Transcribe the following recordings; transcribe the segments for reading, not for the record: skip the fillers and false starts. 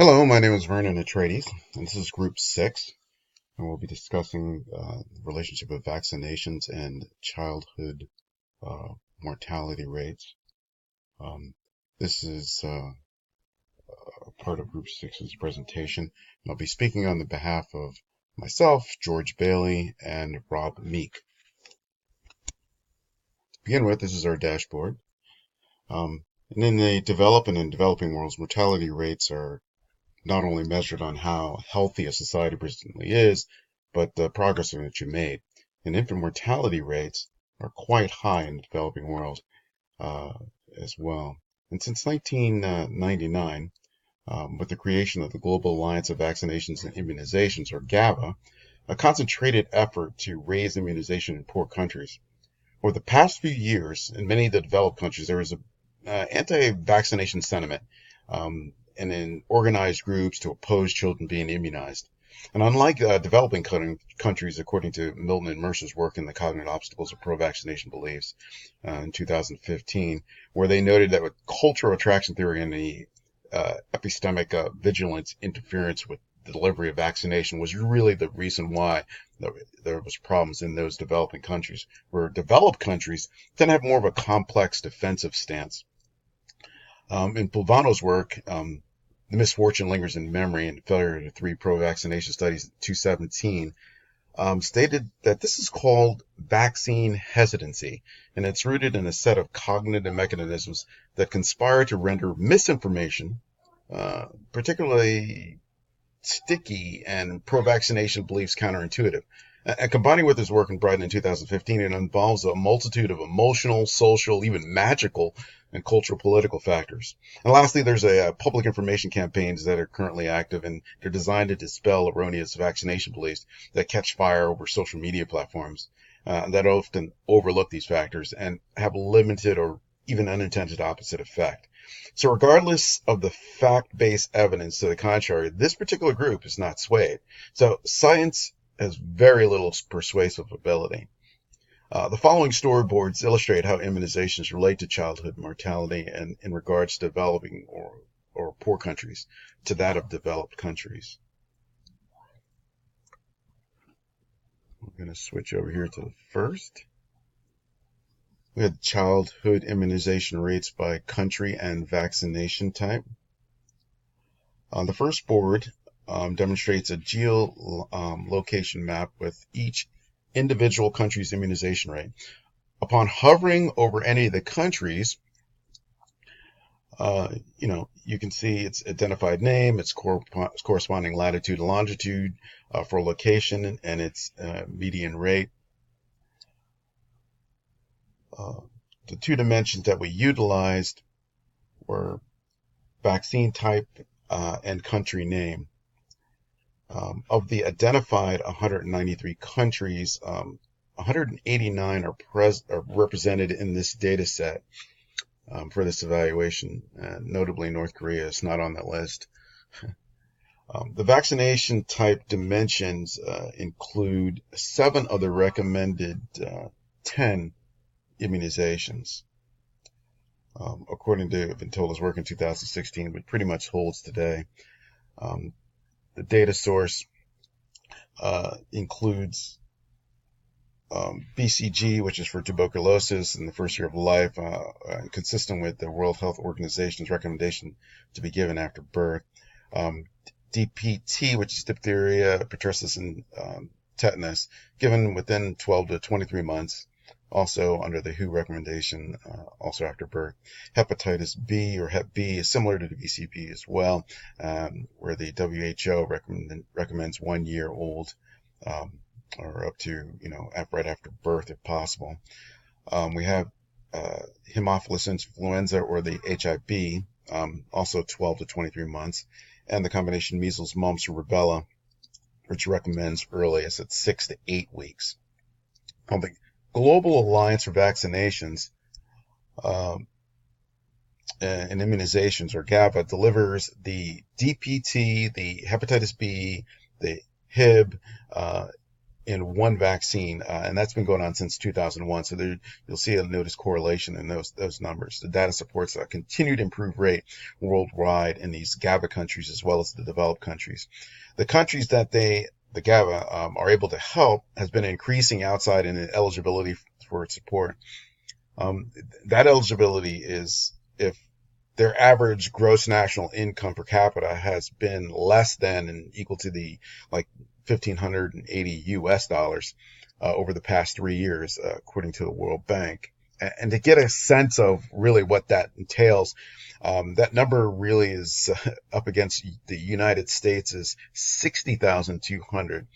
Hello, my name is Vernon Atreides, and this is Group 6, and we'll be discussing the relationship of vaccinations and childhood mortality rates. Um, this is part of Group 6's presentation, and I'll be speaking on the behalf of myself, George Bailey, and Rob Meek. To begin with, this is our dashboard. And in the developing and developing worlds, mortality rates are not only measured on how healthy a society presently is, but the progress that you made. And infant mortality rates are quite high in the developing world uh, as well. And since 1999, with the creation of the Global Alliance of Vaccinations and Immunizations, or GAVA, a concentrated effort to raise immunization in poor countries. Over the past few years, in many of the developed countries, there is a anti-vaccination sentiment and in organized groups to oppose children being immunized. And unlike developing countries, according to Milton and Mercer's work in the Cognitive Obstacles of Pro-Vaccination Beliefs in 2015, where they noted that with cultural attraction theory and the epistemic vigilance interference with the delivery of vaccination was really the reason why there was problems in those developing countries, where developed countries tend to have more of a complex defensive stance. In Pulvano's work, The Misfortune Lingers in Memory and Failure to Three Pro-Vaccination Studies in 2017, stated that this is called vaccine hesitancy, and it's rooted in a set of cognitive mechanisms that conspire to render misinformation, particularly sticky and pro-vaccination beliefs counterintuitive. And combining with his work in Brighton in 2015, it involves a multitude of emotional, social, even magical, and cultural political factors. And lastly, there's public information campaigns that are currently active, and they're designed to dispel erroneous vaccination beliefs that catch fire over social media platforms that often overlook these factors and have limited or even unintended opposite effect. So regardless of the fact-based evidence to the contrary, this particular group is not swayed. So science has very little persuasive ability. The following storyboards illustrate how immunizations relate to childhood mortality and in regards to developing or poor countries to that of developed countries. We're going to switch over here to the first. We had childhood immunization rates by country and vaccination type. The first board demonstrates a geolocation map with each individual country's immunization rate. Upon hovering over any of the countries, you can see its identified name, its corresponding latitude and longitude for location, and its median rate. The two dimensions that we utilized were vaccine type and country name. Of the identified 193 countries, 189 are represented in this data set for this evaluation. Notably, North Korea is not on that list. The vaccination type dimensions include 7 of the recommended 10 immunizations. According to Ventola's work in 2016, which pretty much holds today. The data source includes BCG, which is for tuberculosis in the first year of life, consistent with the World Health Organization's recommendation to be given after birth. DPT, which is diphtheria, pertussis, and tetanus, given within 12 to 23 months, also under the WHO recommendation, also after birth. Hepatitis B or Hep B is similar to the VCP as well, where the WHO recommends 1 year old or up to, right after birth if possible. We have Haemophilus influenza or the HIB, also 12 to 23 months, and the combination measles, mumps, or rubella, which recommends earliest at 6 to 8 weeks. The Global Alliance for Vaccinations and Immunizations, or GAVA, delivers the DPT, the hepatitis B, the HIB, in one vaccine, and that's been going on since 2001. So there, you'll see a notice correlation in those numbers. The data supports a continued improved rate worldwide in these GAVA countries as well as the developed countries. The countries that the GAVA are able to help has been increasing outside in eligibility for its support. That eligibility is if their average gross national income per capita has been less than and equal to the like 1,580 US dollars over the past 3 years, according to the World Bank. And to get a sense of really what that entails, that number really is up against the United States is 60,200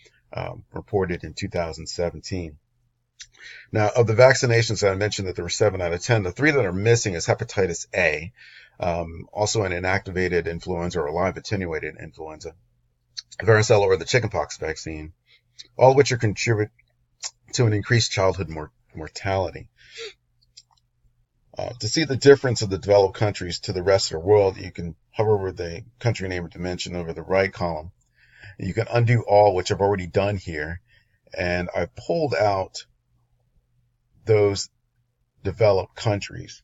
reported in 2017. Now, of the vaccinations that I mentioned that there were 7 out of 10, the 3 that are missing is hepatitis A, also an inactivated influenza or a live attenuated influenza, varicella or the chickenpox vaccine, all of which are contribute to an increased childhood mortality. To see the difference of the developed countries to the rest of the world, you can hover over the country name or dimension over the right column. You can undo all, which I've already done here, and I've pulled out those developed countries.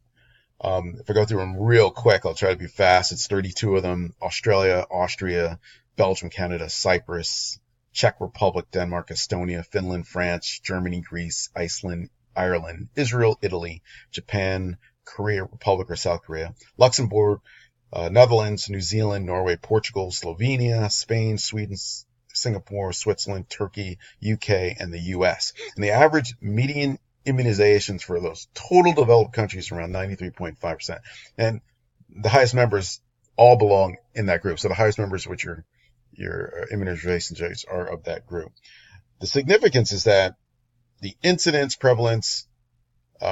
If I go through them real quick, I'll try to be fast. It's 32 of them: Australia, Austria, Belgium, Canada, Cyprus, Czech Republic, Denmark, Estonia, Finland, France, Germany, Greece, Iceland, Ireland, Israel, Italy, Japan, Korea, Republic or South Korea, Luxembourg, Netherlands, New Zealand, Norway, Portugal, Slovenia, Spain, Sweden, Singapore, Switzerland, Turkey, UK, and the US. And the average median immunizations for those total developed countries around 93.5%. And the highest members all belong in that group. So the highest members, which your immunization rates are of that group. The significance is that the incidence, prevalence,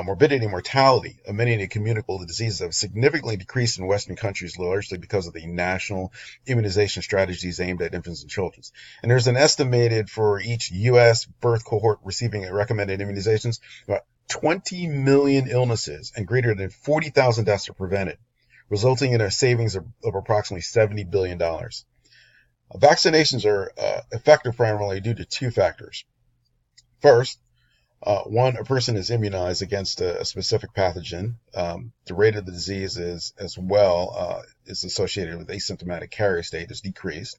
morbidity, and mortality of many of the communicable diseases have significantly decreased in Western countries, largely because of the national immunization strategies aimed at infants and children. And there's an estimated for each U.S. birth cohort receiving recommended immunizations, about 20 million illnesses and greater than 40,000 deaths are prevented, resulting in a savings of approximately $70 billion. Vaccinations are effective primarily due to 2 factors. First, one, a person is immunized against a specific pathogen. The rate of the disease is as well is associated with asymptomatic carrier state is decreased.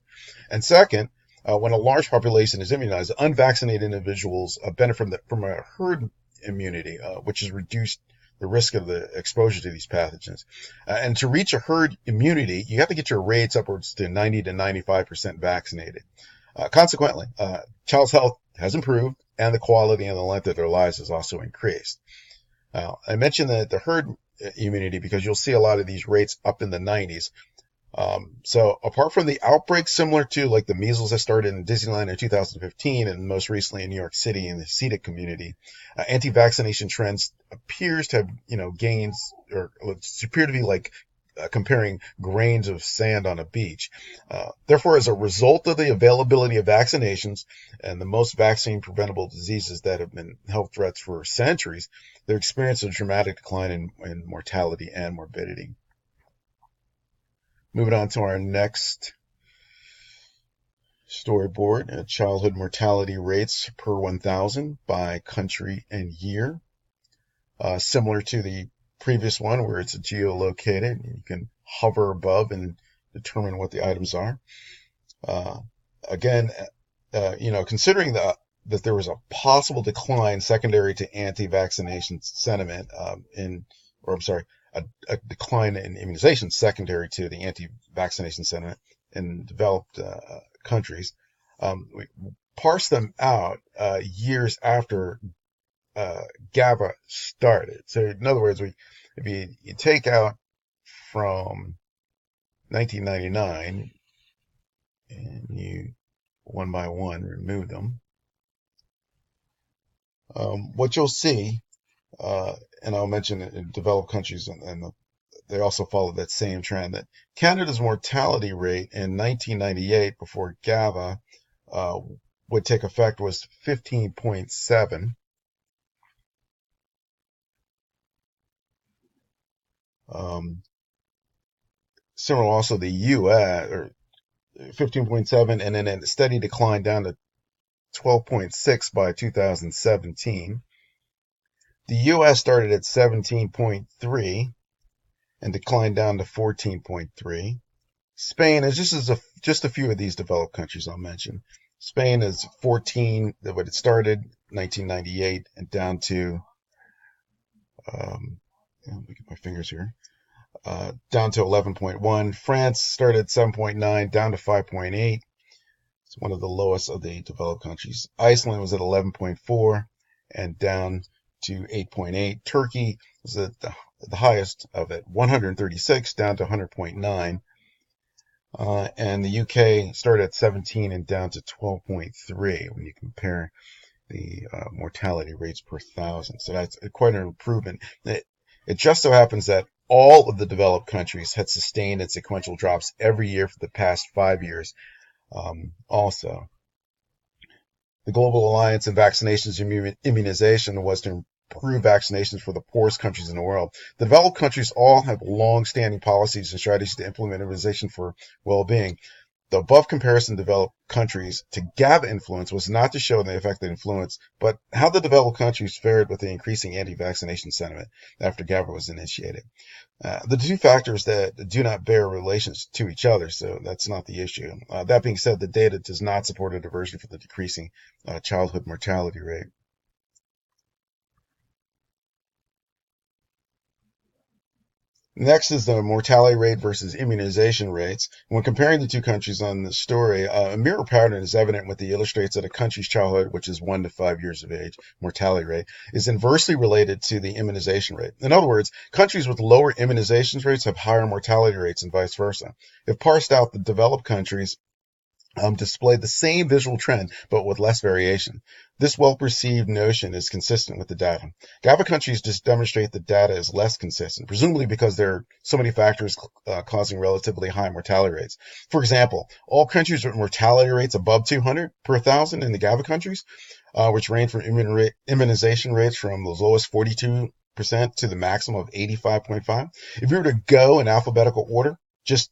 And second, when a large population is immunized, unvaccinated individuals benefit from a herd immunity, which has reduced the risk of the exposure to these pathogens. And to reach a herd immunity, you have to get your rates upwards to 90 to 95% vaccinated. Consequently, child's health has improved, and the quality and the length of their lives has also increased. Now, I mentioned the herd immunity because you'll see a lot of these rates up in the 90s. So apart from the outbreaks similar to like the measles that started in Disneyland in 2015 and most recently in New York City in the CETA community, anti-vaccination trends appears to have, gains or appear to be like comparing grains of sand on a beach. Therefore, as a result of the availability of vaccinations and the most vaccine-preventable diseases that have been health threats for centuries, they're experiencing a dramatic decline in mortality and morbidity. Moving on to our next storyboard, childhood mortality rates per 1,000 by country and year. Similar to the previous one where it's geolocated, you can hover above and determine what the items are. Again, considering that there was a possible decline secondary to anti-vaccination sentiment a decline in immunization secondary to the anti-vaccination sentiment in developed countries. We parse them out years after GAVA started. So in other words, if you take out from 1999 and you one by one remove them, what you'll see, and I'll mention it in developed countries, and they also follow that same trend, that Canada's mortality rate in 1998 before GAVA would take effect was 15.7. Similar also the U.S. or 15.7, and then a steady decline down to 12.6 by 2017. The US started at 17.3 and declined down to 14.3. Spain is just a few of these developed countries I'll mention. Spain is 14, what it started 1998 and down to let me get my fingers here. Down to 11.1. France started at 7.9, down to 5.8. It's one of the lowest of the developed countries. Iceland was at 11.4 and down to 8.8. Turkey was at the highest of it, 136, down to 100.9. And the UK started at 17 and down to 12.3 when you compare the mortality rates per thousand. So that's quite an improvement. It just so happens that all of the developed countries had sustained and sequential drops every year for the past 5 years. Also, the Global Alliance in Vaccinations and Immunization was to improve vaccinations for the poorest countries in the world. The developed countries all have long-standing policies and strategies to implement immunization for well-being. The above comparison of developed countries to GABA influence was not to show the effect of influence, but how the developed countries fared with the increasing anti-vaccination sentiment after GABA was initiated. The two factors that do not bear relations to each other, so that's not the issue. That being said, the data does not support a diversion for the decreasing childhood mortality rate. Next is the mortality rate versus immunization rates. When comparing the two countries on the story, a mirror pattern is evident with the illustrates that a country's childhood, which is 1 to 5 years of age, mortality rate, is inversely related to the immunization rate. In other words, countries with lower immunization rates have higher mortality rates and vice versa. If parsed out, the developed countries display the same visual trend, but with less variation. This well-perceived notion is consistent with the data. GABA countries just demonstrate the data is less consistent, presumably because there are so many factors causing relatively high mortality rates. For example, all countries with mortality rates above 200 per thousand in the GABA countries, which range from immunization rates from the lowest 42% to the maximum of 85.5. If you were to go in alphabetical order, just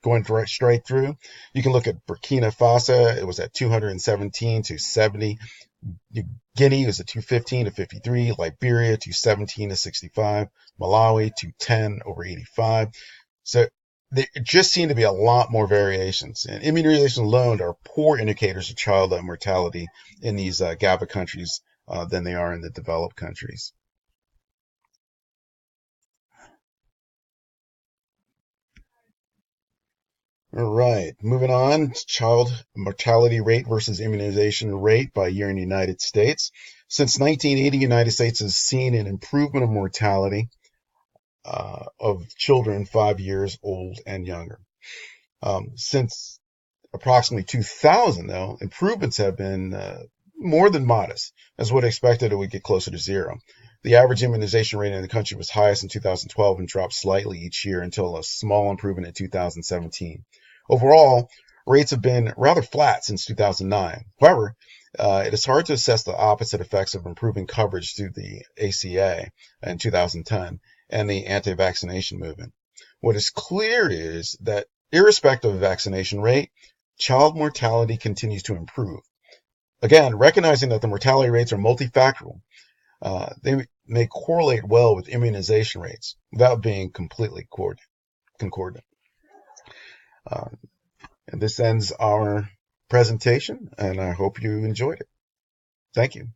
going straight through, you can look at Burkina Faso. It was at 217 to 70. Guinea was at 215 to 53. Liberia 217 to 65. Malawi 210 over 85. So there just seem to be a lot more variations. And immunization alone are poor indicators of child mortality in these GABA countries than they are in the developed countries. All right, moving on. Child mortality rate versus immunization rate by year in the United States. Since 1980, the United States has seen an improvement of mortality of children 5 years old and younger. Since approximately 2000, though, improvements have been more than modest. As would expected, it would get closer to zero. The average immunization rate in the country was highest in 2012 and dropped slightly each year until a small improvement in 2017. Overall, rates have been rather flat since 2009. However, it is hard to assess the opposite effects of improving coverage through the ACA in 2010 and the anti-vaccination movement. What is clear is that irrespective of vaccination rate, child mortality continues to improve. Again, recognizing that the mortality rates are multifactorial, they may correlate well with immunization rates without being completely concordant. And this ends our presentation, and I hope you enjoyed it. Thank you.